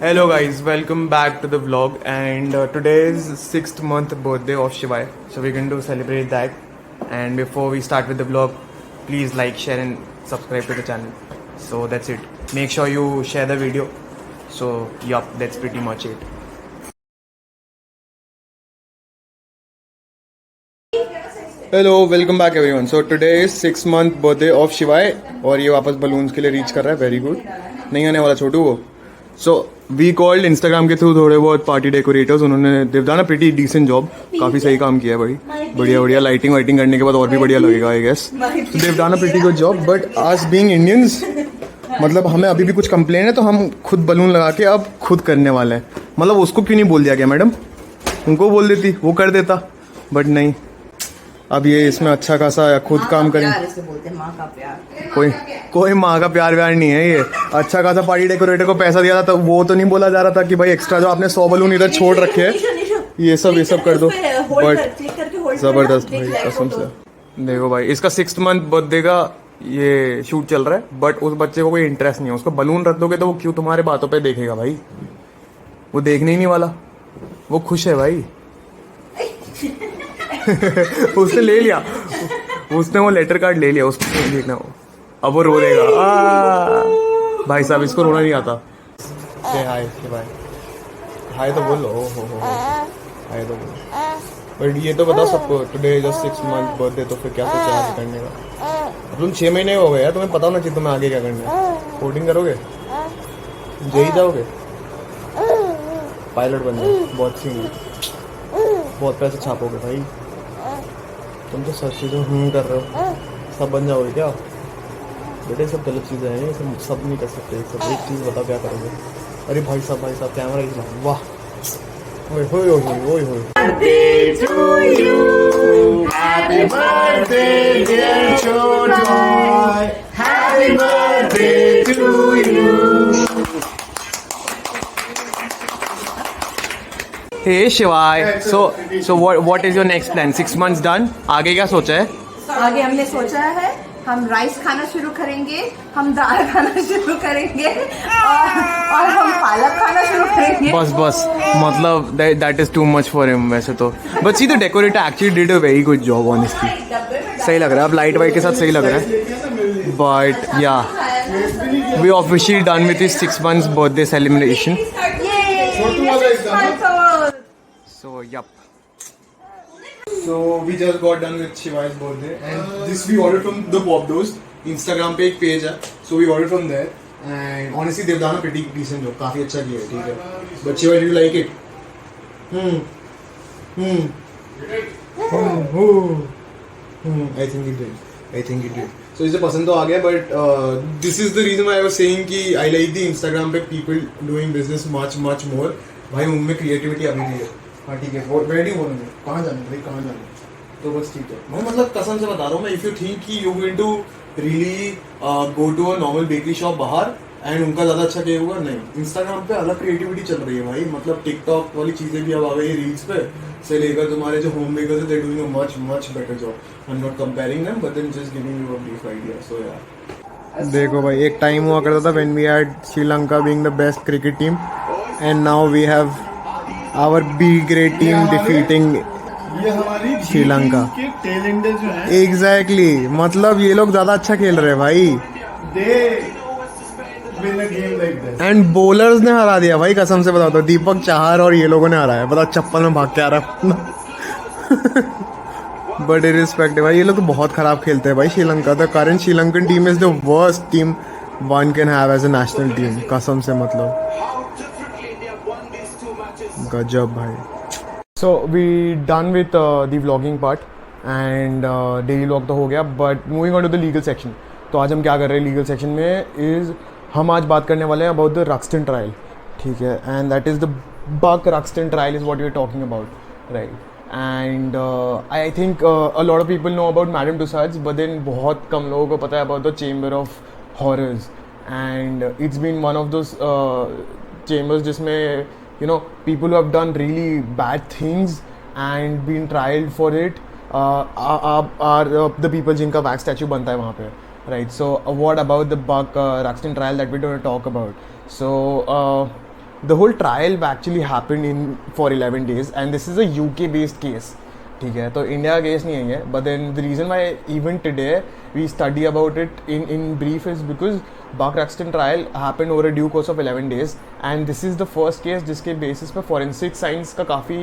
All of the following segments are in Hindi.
Hello guys, welcome back to the vlog and today is 6th month birthday of Shivai. So we're going to celebrate that. And before we start with the vlog, please like, share and subscribe to the channel. So that's it. Make sure you share the video. So yup, that's pretty much it. Hello, welcome back everyone. So today is 6th month birthday of Shivai और ये वापस balloons के लिए reach कर रहा है. Very good. नहीं आने वाला छोटू वो. So we called Instagram के थ्रू थोड़े बहुत पार्टी डेकोरेटर्स. उन्होंने they've done a pretty decent job. काफी सही काम किया है भाई. बढ़िया बढ़िया लाइटिंग वाइटिंग करने के बाद और भी बढ़िया लगेगा I guess. So they've done a pretty good job. But us being Indians, मतलब हमें अभी भी कुछ कंप्लेन है तो हम खुद बलून लगा के अब खुद करने वाले हैं. मतलब उसको क्यों नहीं बोल दिया गया मैडम? उनको बोल देती, वो कर देता. बट नहीं, अब ये इसमें अच्छा खासा खुद काम करें. कोई माँ का प्यार व्यार नहीं है. ये अच्छा खासा पार्टी डेकोरेटर को पैसा दिया था तो वो तो नहीं बोला जा रहा था कि भाई एक्स्ट्रा जो आपने 100 बलून इधर छोड़ रखे हैं ये सब कर दो. बट जबरदस्त भाई कसम से. देखो भाई, इसका 6th मंथ बर्थडे का ये शूट चल रहा है. बट उस बच्चे को कोई इंटरेस्ट नहीं है. उसको बलून रख दोगे तो वो क्यों तुम्हारे बातों पे देखेगा भाई? वो देखने ही नहीं वाला. वो खुश है भाई. उसने ले लिया, उसने वो लेटर कार्ड ले लिया. उसको देखना वो अब वो रो देगा. भाई साहब इसको रोना नहीं आता. हाय भाई, हाय तो बोलो. हो हाय तो बोलो. बट ये तो बताओ सबको, टुडे जस्ट 6 मंथ बर्थडे, तो फिर क्या सोचा आगे करने का? तुम 6 महीने हो गए यार, तुम्हें पता होना चाहिए तुम्हें आगे क्या करना है. कोडिंग करोगे, जेई जाओगे, पायलट बनना, बहुत सी बहुत पैसे छापोगे भाई. तुम तो सब चीज़ों कर रहे हो. सब बन जाओगे क्या बेटे? सब गलत चीज़ें हैं. सब नहीं कर सकते. सब एक चीज़ बताओ क्या करोगे? अरे भाई साहब कैमरा इस बार वाह. ओए होए होए होए होए. Happy birthday dear Chhotu, happy birthday to you. Hey Shivai, so what is your next plan? 6 months done. आगे क्या सोचा है? आगे हमने सोचा है हम राइस खाना शुरू करेंगे, हम दाल खाना शुरू करेंगे और हम पालक खाना शुरू करेंगे. बस मतलब that is too much for him वैसे तो. But see the decorator actually did a very good job honestly. सही लग रहा है. अब लाइट वाइट के साथ सही लग रहा है. But yeah, we officially done with his 6 months birthday celebration. So yup. So we just got done with Shivai's birthday and this we ordered from the Popdos. Instagram पे एक पेज है, so we ordered from there and honestly they've done a pretty decent job. काफी अच्छा किया है, ठीक है. But Shivai, did you like it? I think it did. So इसे पसंद तो आ गया, but this is the reason why I was saying कि I like the Instagram पे people doing business much more. भाई उनमें क्रिएटिविटी अभी भी है. हाँ ठीक है. रेडी बोलूँगे कहाँ जाना भाई, कहाँ जाना, तो बस ठीक है. मैं मतलब कसम से बता रहा हूँ मैं, इफ यू थिंक कि you going to really go to a normal bakery shop बाहर एंड उनका ज़्यादा अच्छा क्या होगा, नहीं. इंस्टाग्राम पे अलग क्रिएटिविटी चल रही है भाई. मतलब टिकटॉक वाली चीज़ें भी अब आ गई रील्स पे से लेकर तुम्हारे जो होम मेकर्स है, they doing a much better job. I am not comparing them but then just giving you a brief idea. So यार देखो भाई, एक टाइम हुआ करता था when we had Sri Lanka being the best cricket team and now we have our B grade team defeating Sri Lanka. Exactly, मतलब ये लोग ज्यादा अच्छा खेल रहे हैं भाई. एंड बॉलर्स ने हरा दिया भाई, कसम से बताता हूँ. दीपक चाहर और ये लोगों ने हराया. पता चप्पल में भाग के आ रहा है. बट इरिस्पेक्टिव भाई, ये लोग तो बहुत खराब खेलते हैं भाई. Sri Lanka, the current Sri Lankan team is the worst team one can have as a national team. कसम से मतलब गजब भाई. So we done with the vlogging part and daily vlog तो हो गया. But moving on to the legal section. तो आज हम क्या कर रहे हैं लीगल सेक्शन में इज़ हम आज बात करने वाले हैं अबाउट द रक्सटन ट्रायल. ठीक है. And that is the Buck Ruxton trial is what we are talking about, right. And I think a lot of people know about Madame Tussauds, but then बहुत कम लोगों को पता है about the chamber of horrors. And it's been one of those chambers जिसमें people who have done really bad things and been trialed for it are the people जिनका wax statue बनता है वहाँ पे, right? So what about the Buck Ruxton trial that we're going to talk about? So the whole trial actually happened in for 11 days, and this is a UK based case. ठीक है, तो इंडिया केस नहीं है, but then the reason why even today we study about it in brief is because Buck Ruxton trial happened over a due course of 11 days, and this is the first case जिसके basis पे forensic science का काफ़ी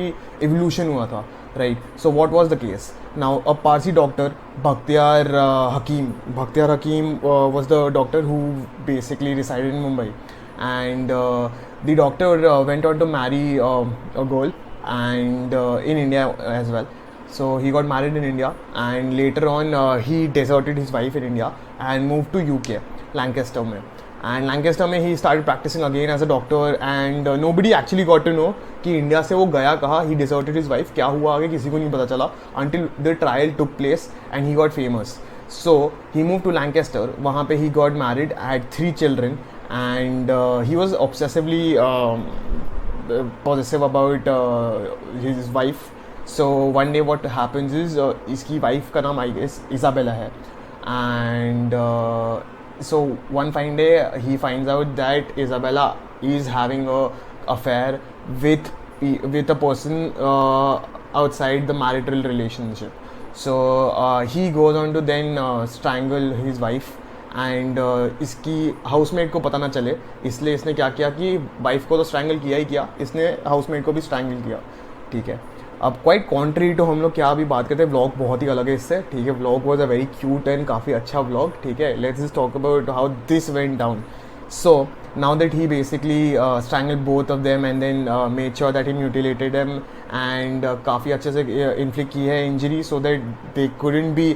evolution हुआ था, right? So what was the case? Now a Parsi doctor, Bakhtiar Hakim was the doctor who basically resided in Mumbai, and the doctor went on to marry a girl, and in India as well. So he got married in India, and later on he deserted his wife in India and moved to UK, Lancaster में. And Lancaster में he started practicing again as a doctor, and nobody actually got to know कि इंडिया से वो गया कहाँ, he deserted his wife, क्या हुआ आगे किसी को नहीं पता चला until the trial took place and he got famous. So he moved to Lancaster, वहाँ पे he got married, had 3 children, and he was obsessively possessive about his wife. So one day what happens is इसकी wife का नाम I guess Isabella है, and so one fine day he finds out that Isabella is having a affair with a person outside the marital relationship. So he goes on to then strangle his wife, and इसकी हाउसमेट को पता ना चले, इसलिए इसने क्या किया कि वाइफ को तो स्ट्रैंगल किया ही किया, इसने हाउसमेट को भी स्ट्रैंगल किया. ठीक है, अब क्वाइट कॉन्ट्री टू हम लोग क्या अभी बात करते हैं, व्लॉग बहुत ही अलग है इससे. ठीक है, vlog was a very cute and काफ़ी अच्छा व्लॉग. ठीक है, let's just talk about how this went down. So now that he basically strangled both of them and then made sure that he mutilated them and काफ़ी अच्छे से inflict की है injury so that they couldn't be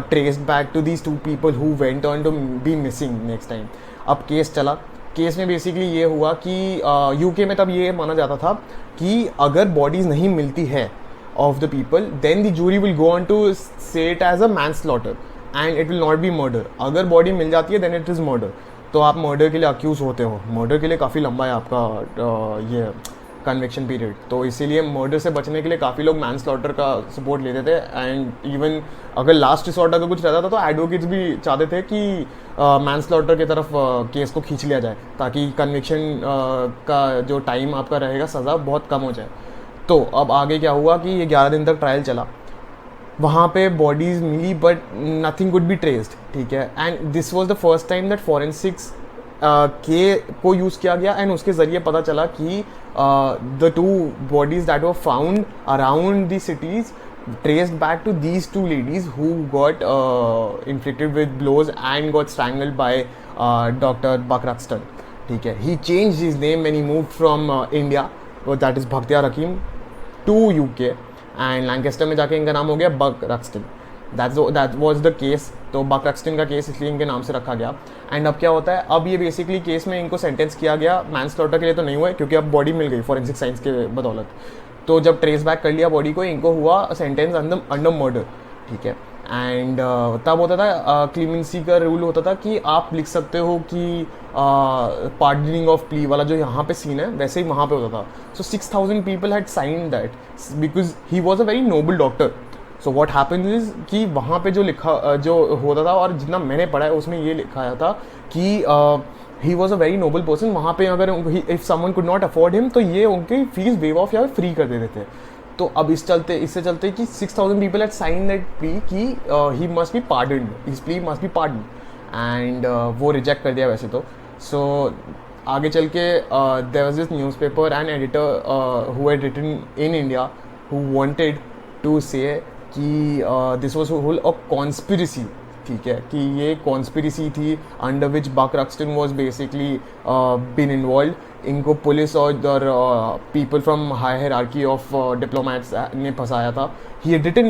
traced back to these 2 people who went on to be missing next time. अब केस चला, केस में बेसिकली ये हुआ कि यूके में तब ये माना जाता था कि अगर बॉडीज़ नहीं मिलती है of the people, then the jury will go on to say it as a manslaughter and it will not be murder. अगर बॉडी मिल जाती है देन इट इज़ मर्डर. तो आप मर्डर के लिए अक्यूज़ होते हो. मर्डर के लिए काफ़ी लंबा है आपका ये कन्विक्शन पीरियड, तो इसीलिए मर्डर से बचने के लिए काफ़ी लोग मैनस्लॉटर का सपोर्ट लेते थे. एंड इवन अगर लास्ट रिसोर्ट अगर कुछ रहता था तो एडवोकेट्स भी चाहते थे कि मैनस्लॉटर की तरफ केस को खींच लिया जाए ताकि कन्विक्शन का जो टाइम आपका रहेगा, सज़ा बहुत कम हो जाए. तो अब आगे क्या हुआ कि ये 11 दिन तक ट्रायल चला, वहाँ पे बॉडीज़ मिली but nothing could be traced. ठीक है, and this was the first time that forensics के को यूज़ किया गया, एंड उसके ज़रिए पता चला कि the 2 bodies that were found around the cities traced back to these 2 ladies who got inflicted with blows and got strangled by Dr. Buck Ruxton. ठीक है, he changed his name when he moved from India, that is Bakhtiar Hakim, to UK, and Lancaster में जाके इनका नाम हो गया Buck Ruxton. That was the case. तो Buck Ruxton का केस इसलिए इनके नाम से रखा गया. एंड अब क्या होता है, अब ये बेसिकली केस में इनको सेंटेंस किया गया. मैनस्लॉटर के लिए तो नहीं हुआ क्योंकि अब बॉडी मिल गई फॉरेंसिक साइंस के बदौलत. तो जब ट्रेस बैक कर लिया बॉडी को, इनको हुआ सेंटेंस अंडर मर्डर. ठीक है, एंड तब होता था क्लीमेंसी का रूल होता था कि आप लिख सकते हो कि पार्डनिंग ऑफ प्ली वाला जो यहाँ पे सीन है वैसे ही वहाँ पे होता था. So 6000 people had sign that because he was a very noble doctor. So what happens is कि वहाँ पे जो लिखा जो होता था और जितना मैंने पढ़ा है उसमें ये लिखाया था कि he was a very noble person. वहाँ पे अगर if someone could not afford him तो ये उनकी फीस वेव ऑफ या फ्री कर देते थे. तो अब इससे चलते कि 6000 people had sign that plea कि he must be pardoned, his plea must be pardoned, and वो रिजेक्ट कर दिया वैसे तो. सो आगे चल के there was this newspaper and editor who had written in India who wanted to say कि this was whole a conspiracy. ठीक है, कि ये कॉन्स्पिरेसी थी under which Buck Ruxton was basically been involve. इनको पुलिस और people from high hierarchy of diplomats ने फंसाया था. He had written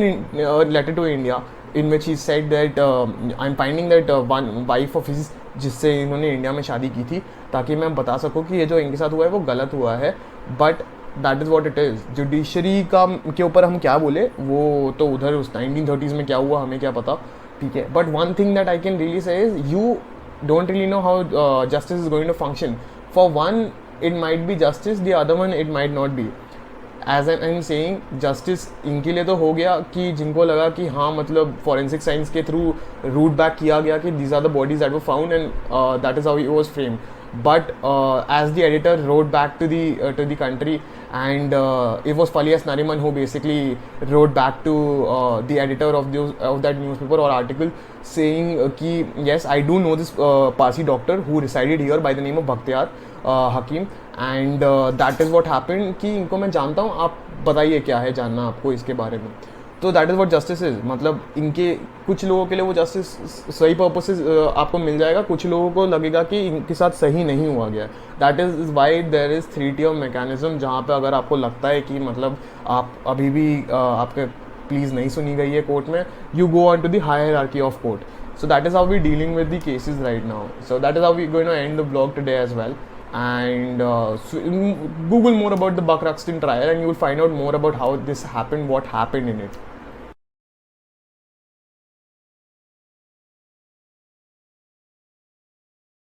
letter to India in which he said that I am finding that one wife of his जिससे इन्होंने इंडिया में शादी की थी, ताकि मैं बता सकूँ कि ये जो इनके साथ हुआ है वो गलत हुआ है. But that is what it is. Judiciary का के ऊपर हम क्या बोले, वो तो उधर उस 1930s में क्या हुआ हमें क्या पता. ठीक है, but one thing that I can really say is you don't really know how justice is going to function. For one it might be justice, the other one it might not be. As I am saying, justice इनके लिए तो हो गया कि जिनको लगा कि हाँ मतलब फॉरेंसिक साइंस के थ्रू रूट बैक किया गया कि these are the bodies that were found and that is how he was framed. but as the editor wrote back to the country, and it was Falias Nariman who basically wrote back to the editor of that newspaper or article, saying कि yes, I do know this Parsi doctor who resided here by the name of Bakhtiyar Hakim, and that is what happened कि इनको मैं जानता हूँ, आप बताइए क्या है जानना आपको इसके बारे में. तो that is what justice is. मतलब इनके कुछ लोगों के लिए वो जस्टिस सही पर्पस से आपको मिल जाएगा, कुछ लोगों को लगेगा कि इनके साथ सही नहीं हुआ गया. That is why there is 3 tier mechanism, जहाँ पे अगर आपको लगता है कि मतलब आप अभी भी आपके प्लीज़ नहीं सुनी गई है कोर्ट में, you go on to the hierarchy of court. So that is how we're dealing with the cases right now. So that is how we're going to end the vlog today as well. And Google more about the Buck Ruxton trial and you will find out more about how this happened, what happened in it.